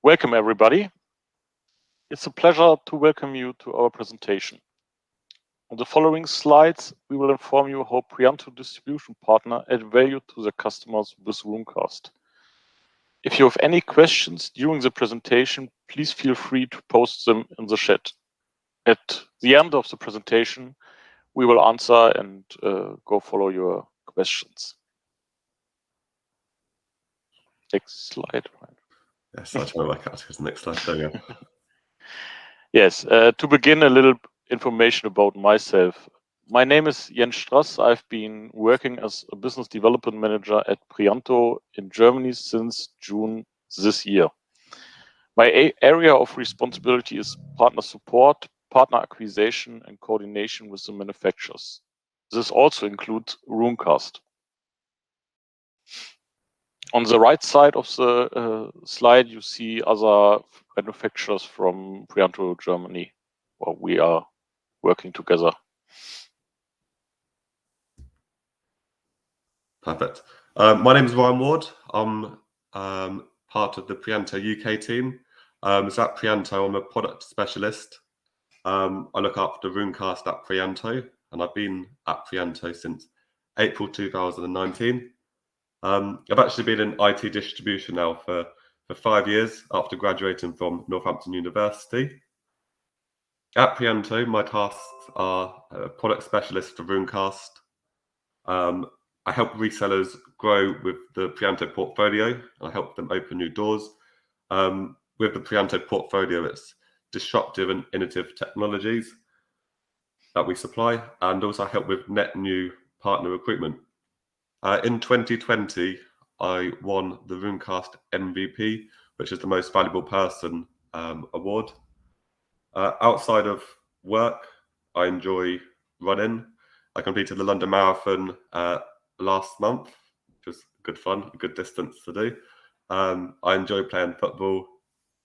Welcome, everybody. It's a pleasure to welcome you to our presentation. On the following slides, we will inform you how Prianto Distribution Partner add value to their customers with Runecast. If you have any questions during the presentation, please feel free to post them in the chat. At the end of the presentation, we will answer and go follow your questions. Next slide. Yes, I'll turn my back out to the next slide. There we go. Yes, to begin, a little information about myself. My name is Jens Strass. I've been working as a business development manager at Prianto in Germany since June this year. My area of responsibility is partner support, partner acquisition, and coordination with the manufacturers. This also includes Runecast. On the right side of the slide, you see other manufacturers from Prianto, Germany, where we are working together. Perfect. My name is Ryan Ward. I'm part of the Prianto UK team. So at Prianto, I'm a product specialist. I look after Runecast at Prianto, and I've been at Prianto since April 2019. I've actually been in IT distribution now for 5 years after graduating from Northampton University. At Prianto, my tasks are a product specialist for Runecast. I help resellers grow with the Prianto portfolio. I help them open new doors. With the Prianto portfolio, it's disruptive and innovative technologies that we supply, and also help with net new partner recruitment. In 2020, I won the Runecast MVP, which is the most valuable person award. Outside of work, I enjoy running. I completed the London Marathon last month, which was good fun, a good distance to do. I enjoy playing football,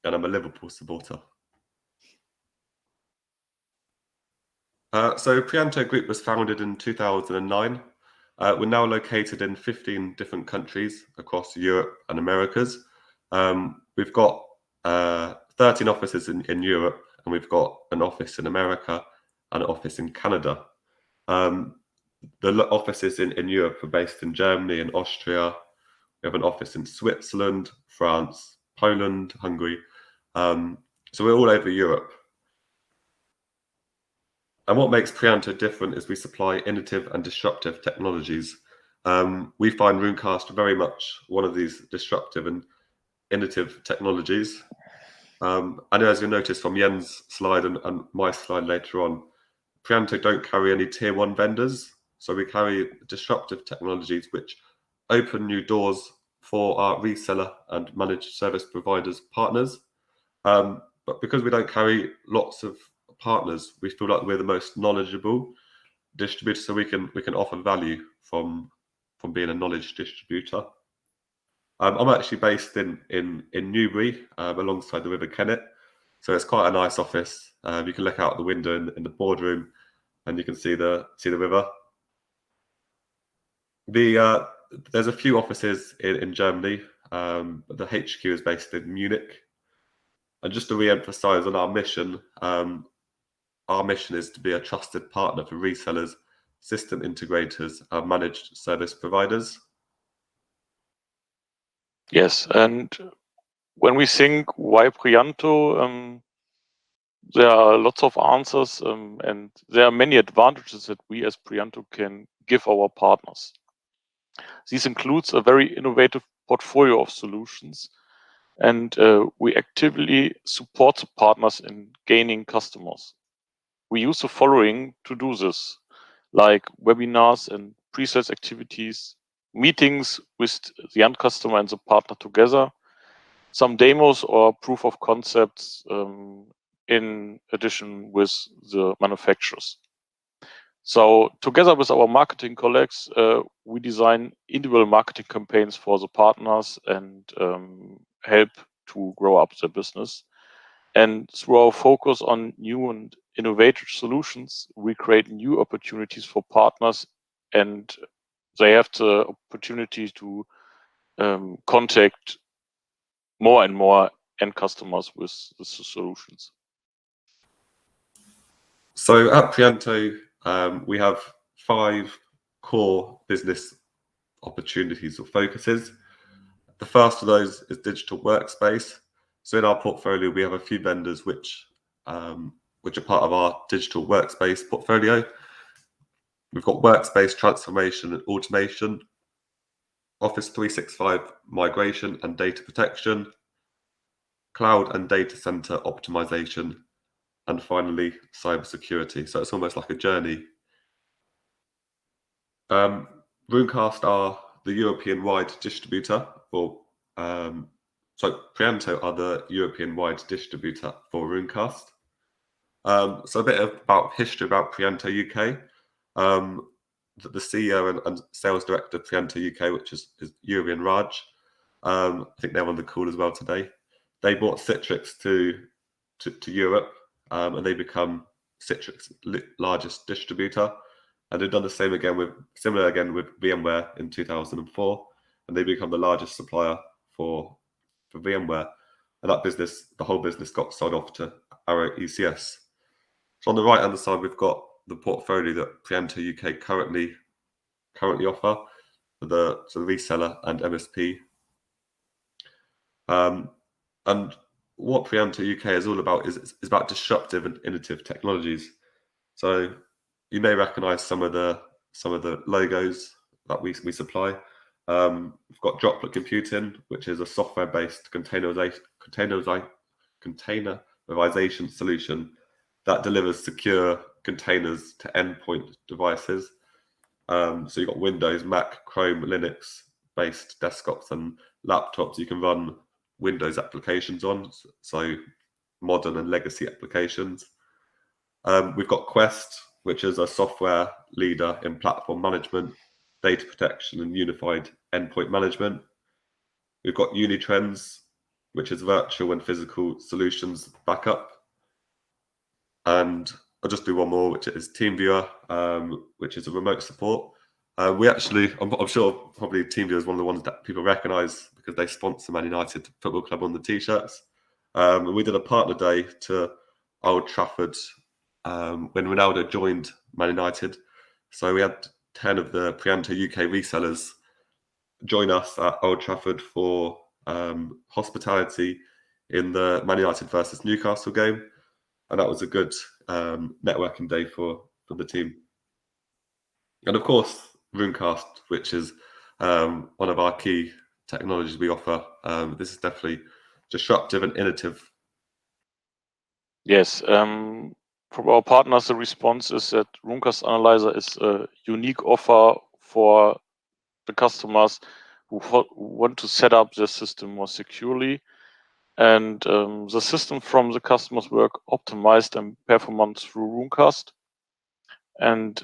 and I'm a Liverpool supporter. So Prianto Group was founded in 2009. We're now located in 15 different countries across Europe and Americas. We've got 13 offices in Europe, and we've got an office in America and an office in Canada. The offices in Europe are based in Germany and Austria. We have an office in Switzerland, France, Poland, Hungary. So we're all over Europe. And what makes Prianto different is we supply innovative and disruptive technologies. We find Runecast very much one of these disruptive and innovative technologies. And as you'll notice from Jens' slide and my slide later on, Prianto don't carry any tier 1 vendors. So we carry disruptive technologies which open new doors for our reseller and managed service providers partners. But because we don't carry lots of partners, we feel like we're the most knowledgeable distributor, so we can offer value from being a knowledge distributor. I'm actually based in Newbury, alongside the River Kennet, so it's quite a nice office. You can look out the window in the boardroom, and you can see the river. There's a few offices in Germany. The HQ is based in Munich. And just to re-emphasize on our mission is to be a trusted partner for resellers, system integrators, and managed service providers. Yes, and when we think why Prianto, there are lots of answers, and there are many advantages that we as Prianto can give our partners. This includes a very innovative portfolio of solutions, and we actively support the partners in gaining customers. We use the following to do this, like webinars and pre-sales activities, meetings with the end customer and the partner together, some demos or proof of concepts in addition with the manufacturers. So together with our marketing colleagues, we design individual marketing campaigns for the partners and help to grow up their business. And through our focus on new and innovative solutions, we create new opportunities for partners, and they have the opportunity to contact more and more end customers with the solutions. So at Prianto, we have 5 core business opportunities or focuses. The first of those is digital workspace. So in our portfolio, we have a few vendors which are part of our digital workspace portfolio. We've got workspace transformation and automation, Office 365 migration and data protection, cloud and data center optimization, and finally, cybersecurity. So it's almost like a journey. Runecast are the European-wide distributor for, Prianto are the European-wide distributor for Runecast. So a bit about history about Prianto UK. The CEO and sales director of Prianto UK, which is Yuri and Raj. I think they're on the call as well today. They brought Citrix to Europe, and they become Citrix's largest distributor. And they've done the same again with VMware in 2004, and they become the largest supplier for VMware. And that business, the whole business, got sold off to Arrow ECS. So on the right hand side, we've got the portfolio that Prianto UK currently offer for the reseller and MSP. And what Prianto UK is all about is about disruptive and innovative technologies. So you may recognise some of the logos that we supply. We've got Droplet Computing, which is a software-based containerization solution that delivers secure containers to endpoint devices. So you've got Windows, Mac, Chrome, Linux-based desktops and laptops you can run Windows applications on, so modern and legacy applications. We've got Quest, which is a software leader in platform management, data protection, and unified endpoint management. We've got Unitrends, which is virtual and physical solutions backup. And I'll just do one more, which is TeamViewer, which is a remote support. I'm sure probably TeamViewer is one of the ones that people recognise because they sponsor Man United Football Club on the t-shirts. We did a partner day to Old Trafford when Ronaldo joined Man United. So we had 10 of the Prianto UK resellers join us at Old Trafford for hospitality in the Man United versus Newcastle game. And that was a good networking day for the team. And of course, Runecast, which is one of our key technologies we offer. This is definitely disruptive and innovative. Yes, from our partners, the response is that Runecast Analyzer is a unique offer for the customers who want to set up their system more securely. And the system from the customers work optimized and performant through Runecast. And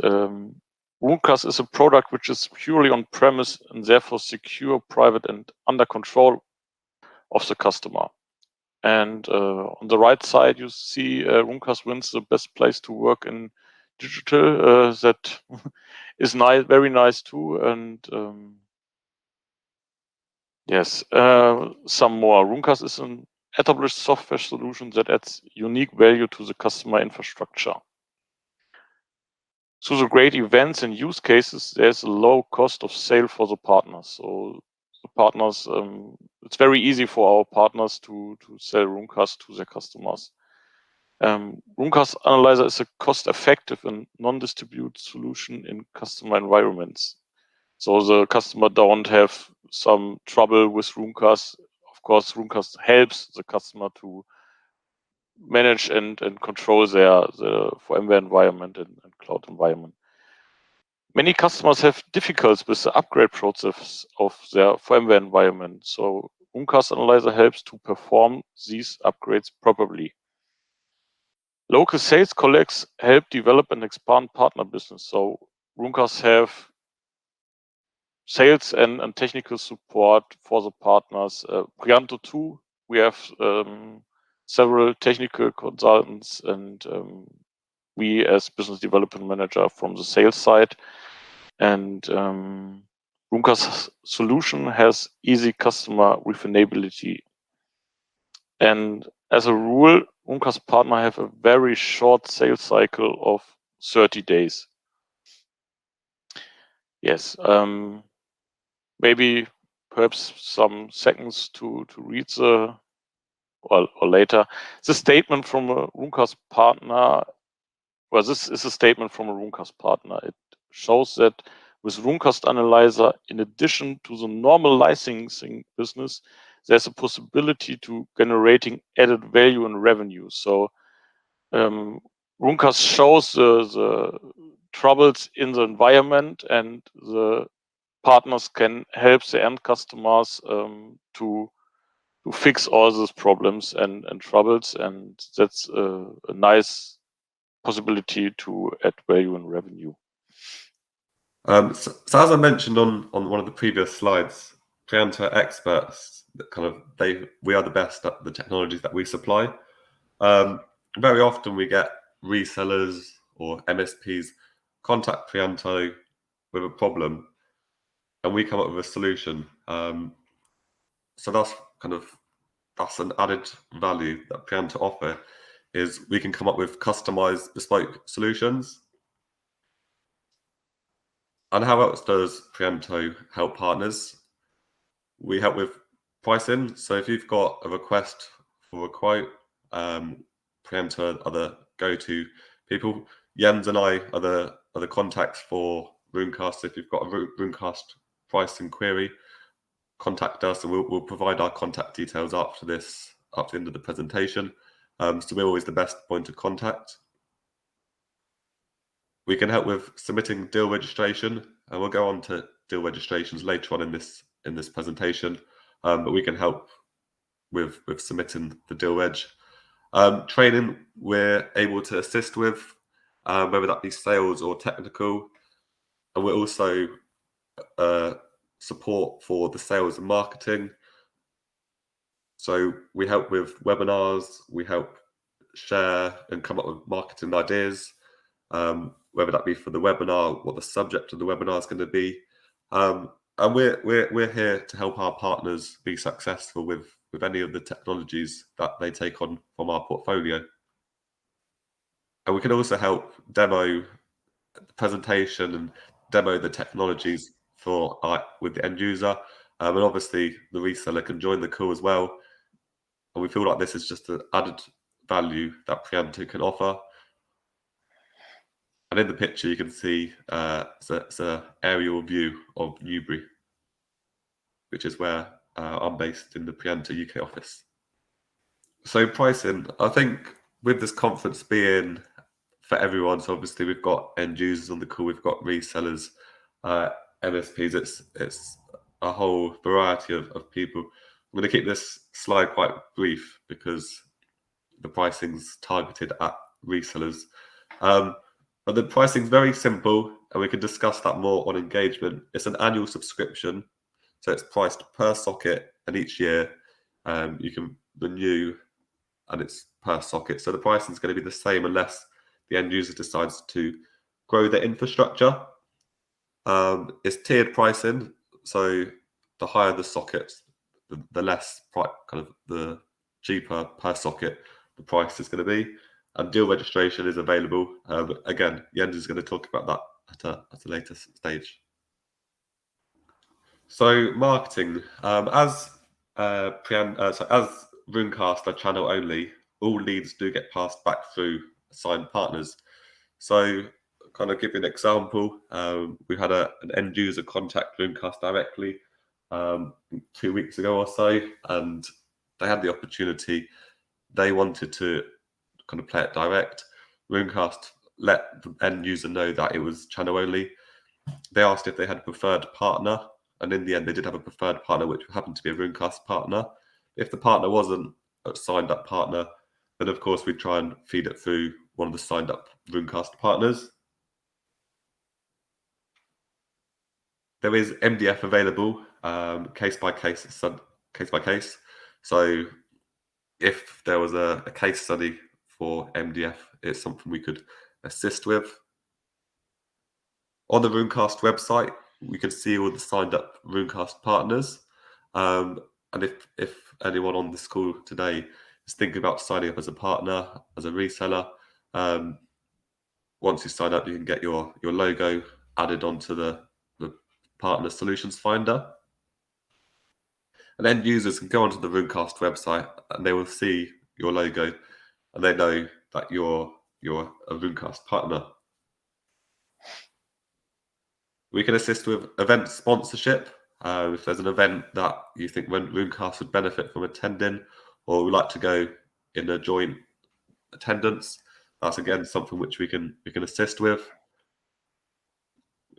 Runecast is a product which is purely on-premise and therefore secure, private, and under control of the customer. And on the right side, you see Runecast wins the best place to work in digital. That is nice, very nice too. And yes, some more. Runecast is an established software solution that adds unique value to the customer infrastructure. Through the great events and use cases, there's a low cost of sale for the partners. So the partners, it's very easy for our partners to sell Runecast to their customers. Runecast Analyzer is a cost-effective and non-distributed solution in customer environments. So the customer don't have some trouble with Runecast. Of course, Runecast helps the customer to manage and control the VMware environment and cloud environment. Many customers have difficulties with the upgrade process of their VMware environment. So Runecast Analyzer helps to perform these upgrades properly. Local sales colleagues help develop and expand partner business. So Runecast have sales and technical support for the partners. Prianto too, we have several technical consultants and we as business development manager from the sales side. And Runecast solution has easy customer refinability. And as a rule, Runecast Partner have a very short sales cycle of 30 days. Yes, maybe perhaps some seconds to read the, or later, the statement from a Runecast Partner. Well, this is a statement from a Runecast Partner. It shows that with Runecast Analyzer, in addition to the normal licensing business, there's a possibility to generating added value and revenue. So Runecast shows the troubles in the environment, and the partners can help the end customers to fix all those problems and troubles, and that's a nice possibility to add value and revenue. So as I mentioned on one of the previous slides, Prianto are experts that we are the best at the technologies that we supply. Very often we get resellers or MSPs contact Prianto with a problem, and we come up with a solution. So that's an added value that Prianto offer, is we can come up with customized bespoke solutions. And how else does Prianto help partners? We help with pricing. So if you've got a request for a quote, Prianto are the go-to people. Jens and I are the contacts for Runecast. If you've got a Runecast pricing query, contact us, and we'll provide our contact details after the end of the presentation. So we're always the best point of contact. We can help with submitting deal registration, and we'll go on to deal registrations later on in this presentation. But we can help with submitting the deal reg. Training, we're able to assist with, whether that be sales or technical, and we're also support for the sales and marketing. So we help with webinars, we help share and come up with marketing ideas, whether that be for the webinar, what the subject of the webinar is going to be. And we're here to help our partners be successful with any of the technologies that they take on from our portfolio. And we can also help demo the presentation and demo the technologies with the end user. And obviously the reseller can join the call as well. And we feel like this is just an added value that Prianto can offer. And in the picture, you can see it's an aerial view of Newbury, which is where I'm based in the Prianto UK office. So pricing, I think with this conference being for everyone, so obviously we've got end users on the call, we've got resellers, MSPs, it's a whole variety of people. I'm going to keep this slide quite brief because the pricing's targeted at resellers. But the pricing's very simple, and we can discuss that more on engagement. It's an annual subscription, so it's priced per socket, and each year you can renew, and it's per socket. So the pricing is going to be the same unless the end user decides to grow their infrastructure. It's tiered pricing, so the higher the sockets, the less the cheaper per socket the price is going to be. And deal registration is available. Again, Jens is going to talk about that at a later stage. So marketing, as Runecast are channel only, all leads do get passed back through assigned partners. So kind of give you an example, we had an end user contact Runecast directly 2 weeks ago or so, and they had the opportunity. They wanted to kind of play it direct. Runecast let the end user know that it was channel only. They asked if they had a preferred partner, and in the end they did have a preferred partner, which happened to be a Runecast partner. If the partner wasn't a signed up partner, then of course we'd try and feed it through one of the signed up Runecast partners. There is MDF available, case by case. So if there was a case study for MDF, it's something we could assist with. On the Runecast website, we can see all the signed up Runecast partners. And if anyone on this call today is thinking about signing up as a partner, as a reseller. Once you sign up, you can get your logo added onto the Partner Solutions Finder. And end users can go onto the Runecast website and they will see your logo and they know that you're a Runecast partner. We can assist with event sponsorship. If there's an event that you think Runecast would benefit from attending, or would like to go in a joint attendance, that's again something which we can assist with.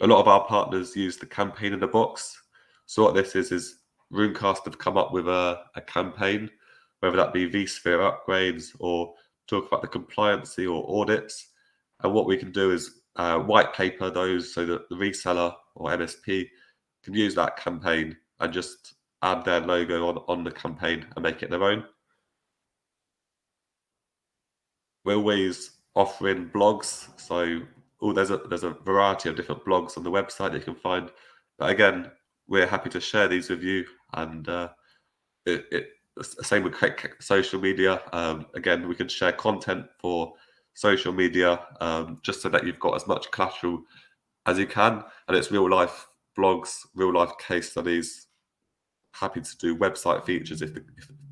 A lot of our partners use the campaign in the box. So what this is Runecast have come up with a campaign, whether that be vSphere upgrades or talk about the compliancy or audits. And what we can do is white paper those so that the reseller or MSP can use that campaign and just add their logo on the campaign and make it their own. We're always offering blogs, so there's a variety of different blogs on the website that you can find. But again, we're happy to share these with you, and same with social media. Again, we can share content for social media just so that you've got as much collateral as you can, and it's real life blogs, real life case studies. Happy to do website features if the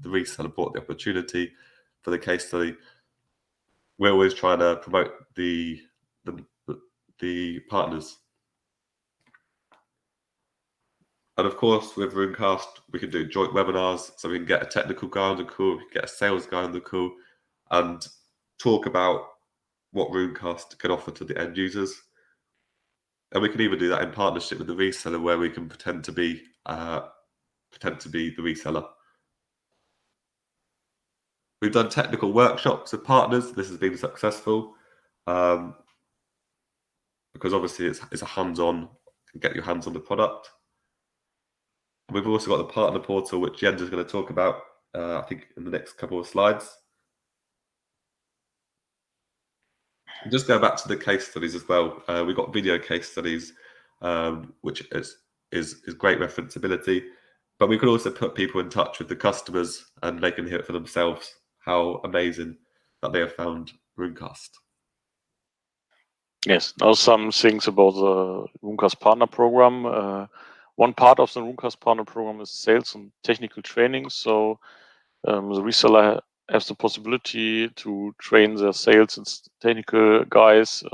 reseller brought the opportunity for the case study. We're always trying to promote the partners. And of course, with Runecast, we can do joint webinars, so we can get a technical guy on the call, we can get a sales guy on the call, and talk about what Runecast can offer to the end users. And we can even do that in partnership with the reseller, where we can pretend to be the reseller. We've done technical workshops with partners. This has been successful because obviously it's a hands-on, get your hands on the product. We've also got the partner portal, which Jens is going to talk about, I think, in the next couple of slides. And just go back to the case studies as well. We've got video case studies, which is great referenceability. But we could also put people in touch with the customers and they can hear it for themselves how amazing that they have found Runecast. Yes, now some things about the Runecast Partner Program. One part of the Runecast Partner Program is sales and technical training. So the reseller has the possibility to train their sales and technical guys.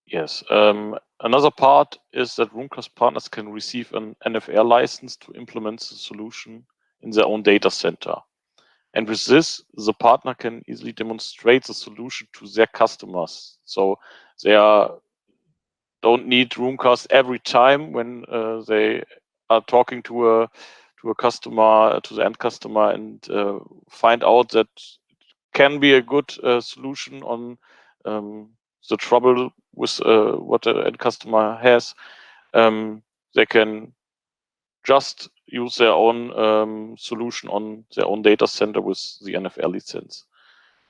Yes. Another part is that Runecast partners can receive an NFR license to implement the solution in their own data center. And with this, the partner can easily demonstrate the solution to their customers. So they don't need Runecast every time when they are talking to a customer, to the end customer, and find out that it can be a good solution on the trouble with what the end customer has. They can just use their own solution on their own data center with the NFR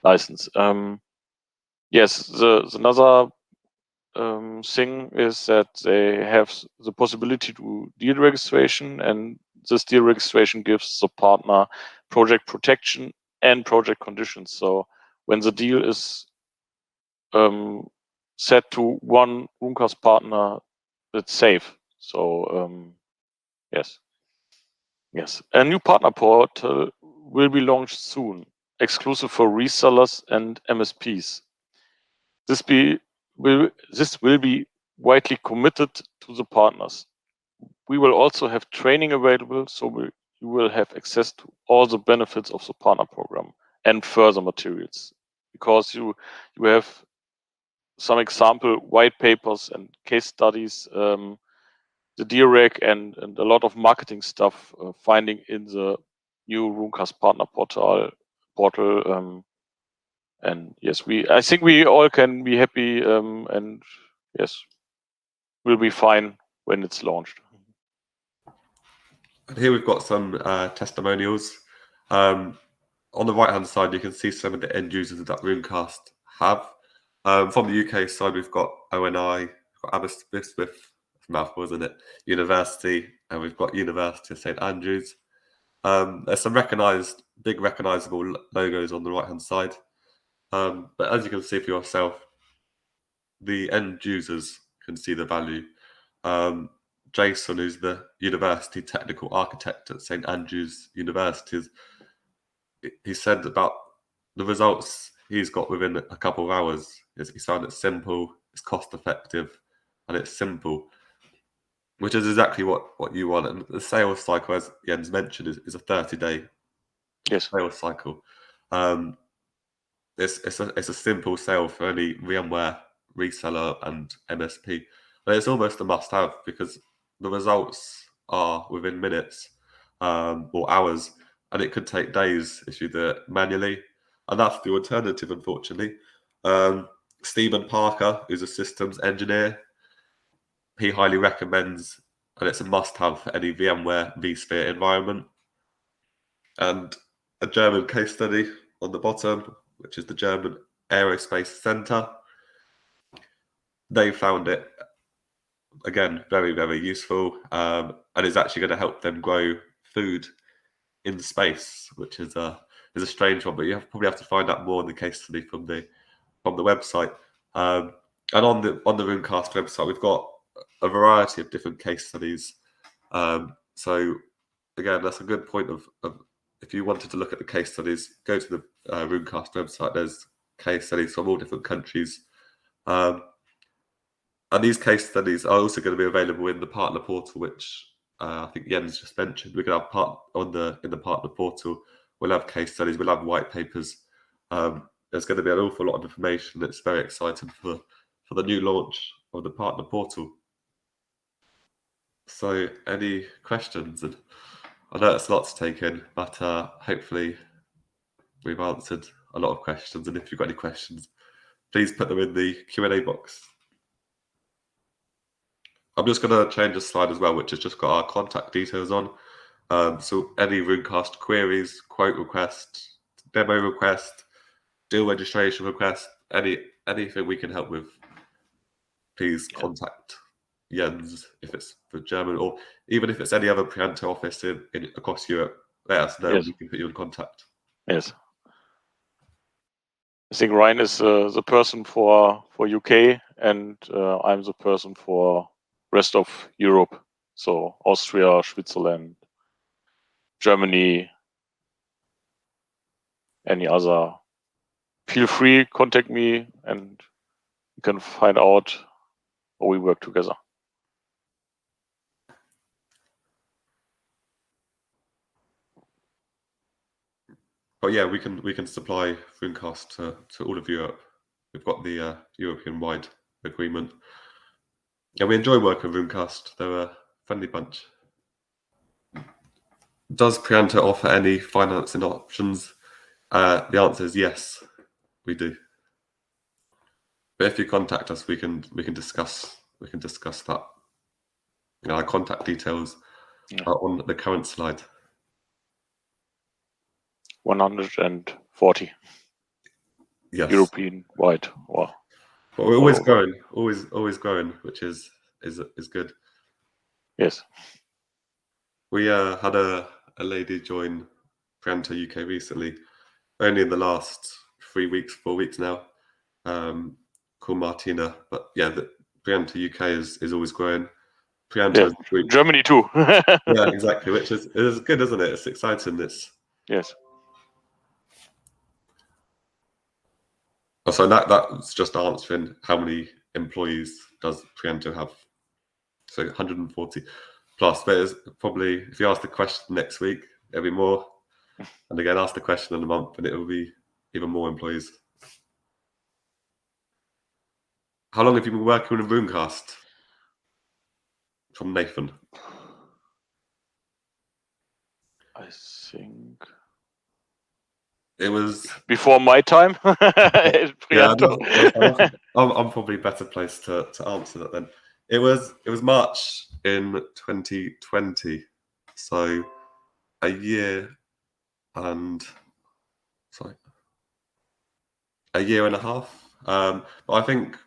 license. Yes, another thing is that they have the possibility to deal registration, and this deal registration gives the partner project protection and project conditions. So when the deal is set to one Runecast partner, it's safe. So yes. A new partner portal will be launched soon, exclusive for resellers and MSPs. This will be widely committed to the partners. We will also have training available, so you will have access to all the benefits of the partner program and further materials, because you have some example white papers and case studies, the DREC and a lot of marketing stuff finding in the new Runecast partner portal. And yes, I think we all can be happy, and yes, we'll be fine when it's launched. And here we've got some testimonials. On the right-hand side, you can see some of the end users that Runecast have. From the UK side, we've got ONI, we've got Aberystwyth, mouthful, isn't it? University, and we've got University of St Andrews. There's some big recognizable logos on the right-hand side. But as you can see for yourself, the end users can see the value. Jason, who's the university technical architect at St Andrews University, he said about the results he's got within a couple of hours. He found it simple, it's cost effective, and it's simple, which is exactly what you want. And the sales cycle, as Jens mentioned, is a 30-day sales cycle. It's a simple sale for any VMware reseller and MSP, but it's almost a must-have because the results are within minutes or hours, and it could take days if you do it manually. And that's the alternative, unfortunately. Stephen Parker, who's a systems engineer, he highly recommends, and it's a must-have for any VMware vSphere environment. And a German case study on the bottom, which is the German Aerospace Center. They found it, again, very, very useful, and is actually going to help them grow food in space, which is a strange one, but you probably have to find out more in the case study from the website. And on the Runecast website, we've got a variety of different case studies. So again, that's a good point of if you wanted to look at the case studies, go to the Runecast website. There's case studies from all different countries. And these case studies are also going to be available in the partner portal, which I think Jens just mentioned. We're going to have in the partner portal. We'll have case studies. We'll have white papers. There's going to be an awful lot of information. It's very exciting for the new launch of the partner portal. So, any questions? And I know it's a lot to take in, but hopefully we've answered a lot of questions. And if you've got any questions, please put them in the Q&A box. I'm just going to change the slide as well, which has just got our contact details on. So any Runecast queries, quote request, demo request, deal registration request, anything we can help with, please contact Jens if it's for German, or even if it's any other Prianto office in across Europe, let us know. We can put you in contact. Yes. I think Ryan is the person for UK, and I'm the person for rest of Europe. So Austria, Switzerland, Germany, any other. Feel free, contact me, and you can find out how we work together. But yeah, we can supply Runecast to all of Europe. We've got the European-wide agreement. Yeah, we enjoy working with Runecast. They're a friendly bunch. Does Prianto offer any financing options? The answer is yes, we do. But if you contact us, we can discuss that. Our contact details are on the current slide. 140. Yes. European-wide. Wow. But we're always growing, always growing, which is good. Yes. We had a lady join Prianto UK recently, only in the last 4 weeks now, called Martina. But yeah, the Prianto UK is always growing. Prianto Germany too. Yeah, exactly. Which is good, isn't it? It's exciting. Yes. So that's just answering how many employees does Prianto have. So 140 plus. There's probably, if you ask the question next week, there'll be more. And again, ask the question in a month, and it will be even more employees. How long have you been working with Runecast? From Nathan. I think it was before my time. Yeah, I'm probably better placed to answer that then. It was March in 2020, so a year and a half. But I think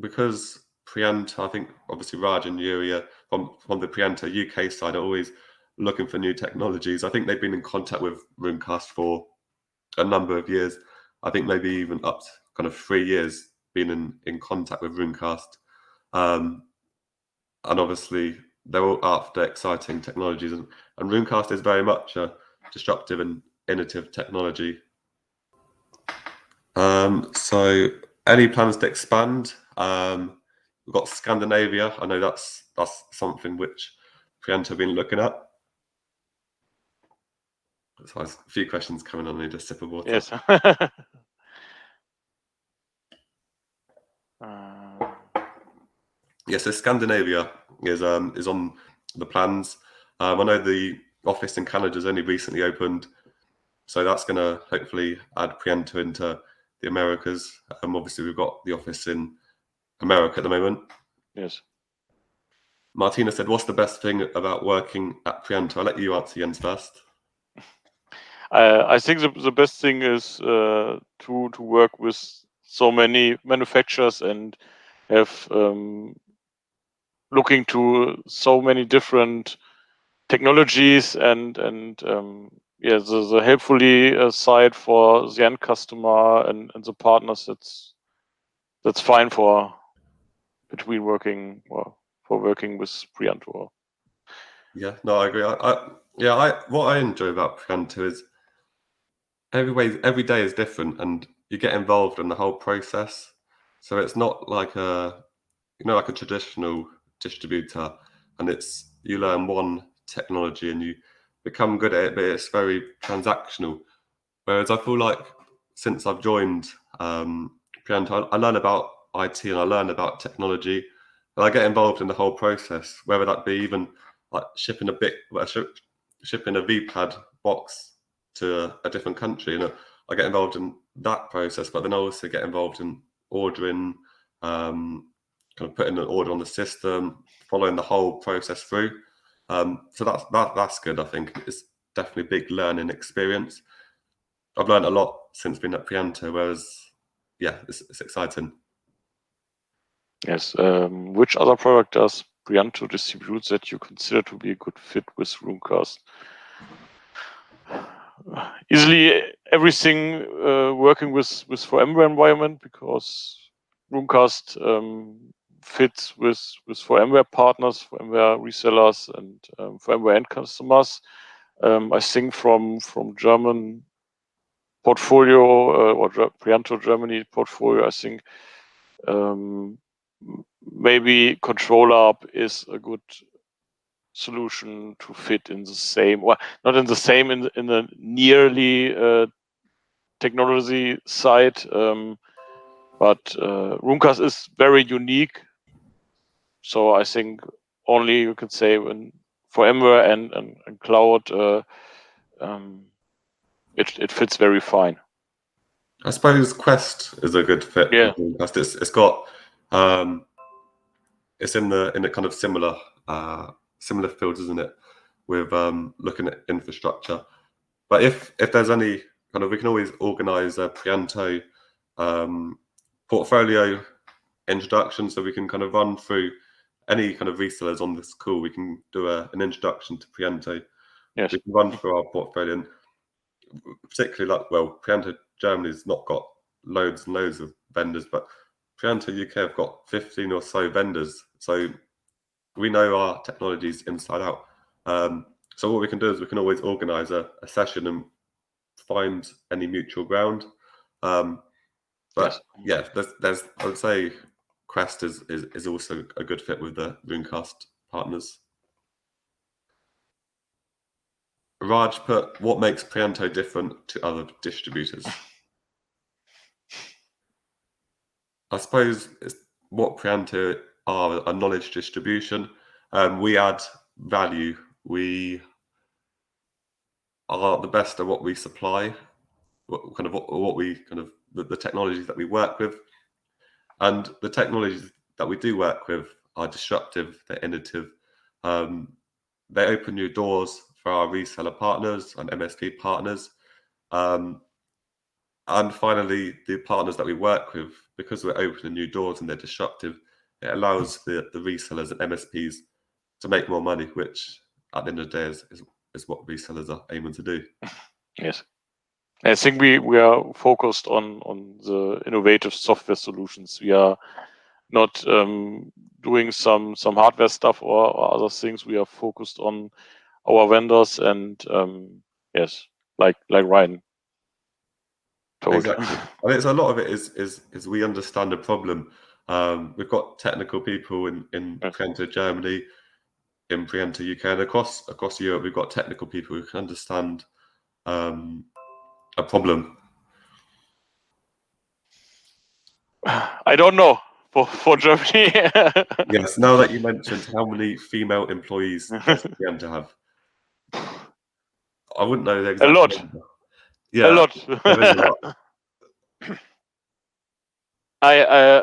because Prianto, I think obviously Raj and Yuri from the Prianto UK side are always looking for new technologies. I think they've been in contact with Runecast for a number of years. I think maybe even up to kind of 3 years been in contact with Runecast. And obviously they're all after exciting technologies, and Runecast is very much a disruptive and innovative technology. So any plans to expand? We've got Scandinavia. I know that's something which Prianto have been looking at. So a few questions coming on. I need a sip of water. Yes. Yes, so Scandinavia is on the plans. I know the office in Canada's only recently opened, so that's going to hopefully add Prianto into the Americas. Obviously, we've got the office in America at the moment. Yes. Martina said, "What's the best thing about working at Prianto?" I'll let you answer, Jens, first. I think the best thing is to work with so many manufacturers and have looking to so many different technologies and yeah, the helpfully side for the end customer and the partners. That's fine for between working for working with Prianto. Yeah, no, I agree. What I enjoy about Prianto is every day is different, and you get involved in the whole process. So it's not like like a traditional distributor, and you learn one technology and you become good at it, but it's very transactional. Whereas I feel like since I've joined Prianto, I learn about IT and I learn about technology, and I get involved in the whole process, whether that be even like shipping a VPAD box to a different country. I get involved in that process, but then I also get involved in ordering, kind of putting an order on the system, following the whole process through. So that's good. I think it's definitely a big learning experience. I've learned a lot since being at Prianto, whereas yeah, it's exciting. Yes. Which other product does Prianto distribute that you consider to be a good fit with Runecast? Easily everything working with VMware environment, because Runecast fits with VMware partners, VMware resellers, and VMware end customers. I think from German portfolio or Prianto Germany portfolio, I think maybe ControlUp is a good solution to fit in the same, or not in the same, in the nearly technology side, but Runecast is very unique. So I think only you could say when for VMware and cloud, it fits very fine. I suppose Quest is a good fit. Yeah. It's got it's in the kind of similar fields, isn't it? With looking at infrastructure. But if there's any kind of, we can always organise a Prianto portfolio introduction, so we can kind of run through any kind of resellers on this call. We can do an introduction to Prianto. Yes. We can run through our portfolio, and particularly Prianto Germany's not got loads and loads of vendors, but Prianto UK have got 15 or so vendors, so we know our technologies inside out. So what we can do is we can always organise a session and find any mutual ground. But yes. there's I would say Quest is also a good fit with the Runecast partners. Raj put, what makes Prianto different to other distributors? I suppose what Prianto are a knowledge distribution. We add value. We are the best at what we supply, the technologies that we work with, and the technologies that we do work with are disruptive. They're innovative. They open new doors for our reseller partners and MSP partners. And finally, the partners that we work with, because we're opening new doors and they're disruptive, it allows the resellers and MSPs to make more money, which at the end of the day is what resellers are aiming to do. Yes. I think we are focused on the innovative software solutions. We are not doing some hardware stuff or other things. We are focused on our vendors and yes, like Ryan told. Exactly. I mean, it's a lot of it is we understand the problem. We've got technical people in Yes. Prianto Germany, in Prianto UK, and across Europe, we've got technical people who can understand a problem. I don't know for Germany. Yes. Now that you mentioned, how many female employees does Prianto have? I wouldn't know the exact lot. number. Yeah, A lot. there is a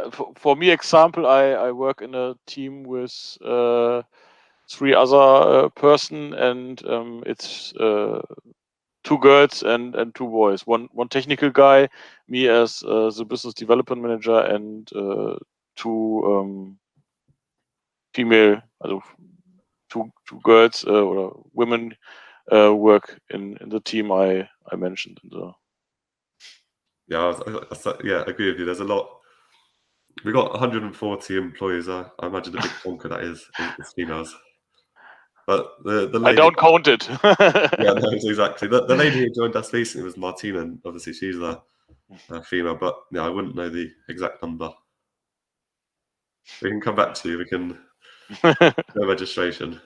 lot. For me, example, I work in a team with 3 other person, and it's 2 girls and 2 boys. One technical guy, me as the business development manager, and 2 female, also 2 girls or women work in the team I mentioned in the. Yeah, I agree with you. There's a lot. We've got 140 employees. I imagine a big chunk of that is females. But the lady, I don't count it. yeah, no, exactly. The lady who joined us recently was Martina, and obviously she's a female. But yeah, I wouldn't know the exact number. We can come back to you. We can no registration.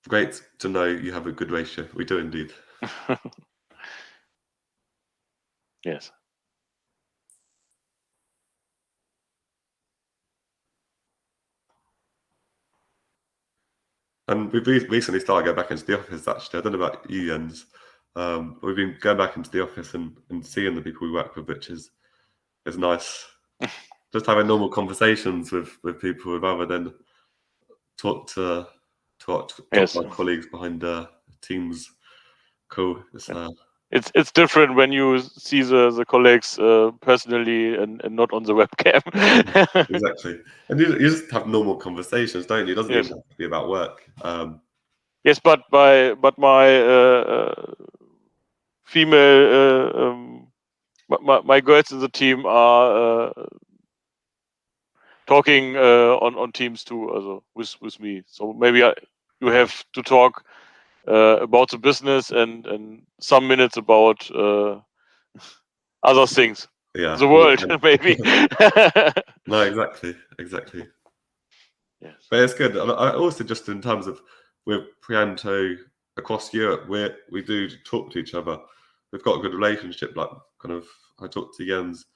Great to know you have a good ratio. We do indeed. Yes. And we've recently started going back into the office, actually. I don't know about you, Jens. We've been going back into the office and seeing the people we work with, which is nice. Just having normal conversations with people rather than talk to Yes. my colleagues behind Teams call. It's different when you see the colleagues personally and not on the webcam. Exactly. And you just have normal conversations, don't you? It doesn't Yes. even have to be about work. Yes, but my female my girls in the team are talking on Teams too, also with me. So maybe you have to talk about the business and some minutes about other things. Yeah. The world, maybe. No, exactly. Yes. But it's good. I also, just in terms of with Prianto across Europe, we do talk to each other. We've got a good relationship. Like, kind of, I talk to Jens,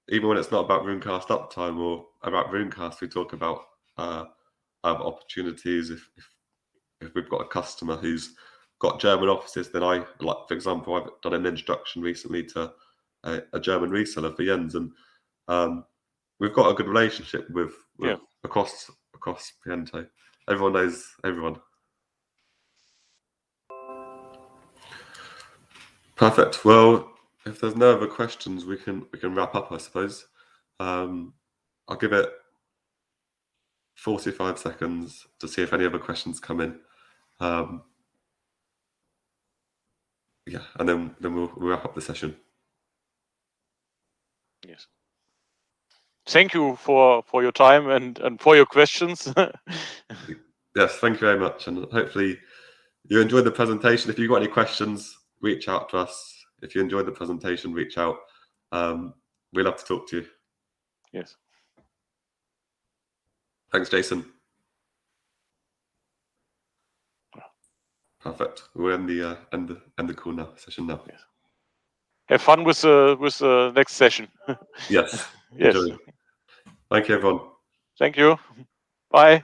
even when it's not about Runecast Uptime or about Runecast, we talk about opportunities. If we've got a customer who's got German offices, then I, like, for example, I've done an introduction recently to a German reseller for Jens, and we've got a good relationship with across Prianto. Everyone knows everyone. Perfect. Well, if there's no other questions, we can wrap up, I suppose. I'll give it 45 seconds to see if any other questions come in. Yeah, and then we'll wrap up the session. Yes. Thank you for your time and for your questions. Yes, thank you very much, and hopefully you enjoyed the presentation. If you've got any questions, reach out to us. If you enjoyed the presentation, reach out. We'd love to talk to you. Yes. Thanks, Jason. Perfect. We'll end the call now. Session now. Yes. Have fun with the next session. Yes. Yes. Enjoy. Thank you, everyone. Thank you. Bye.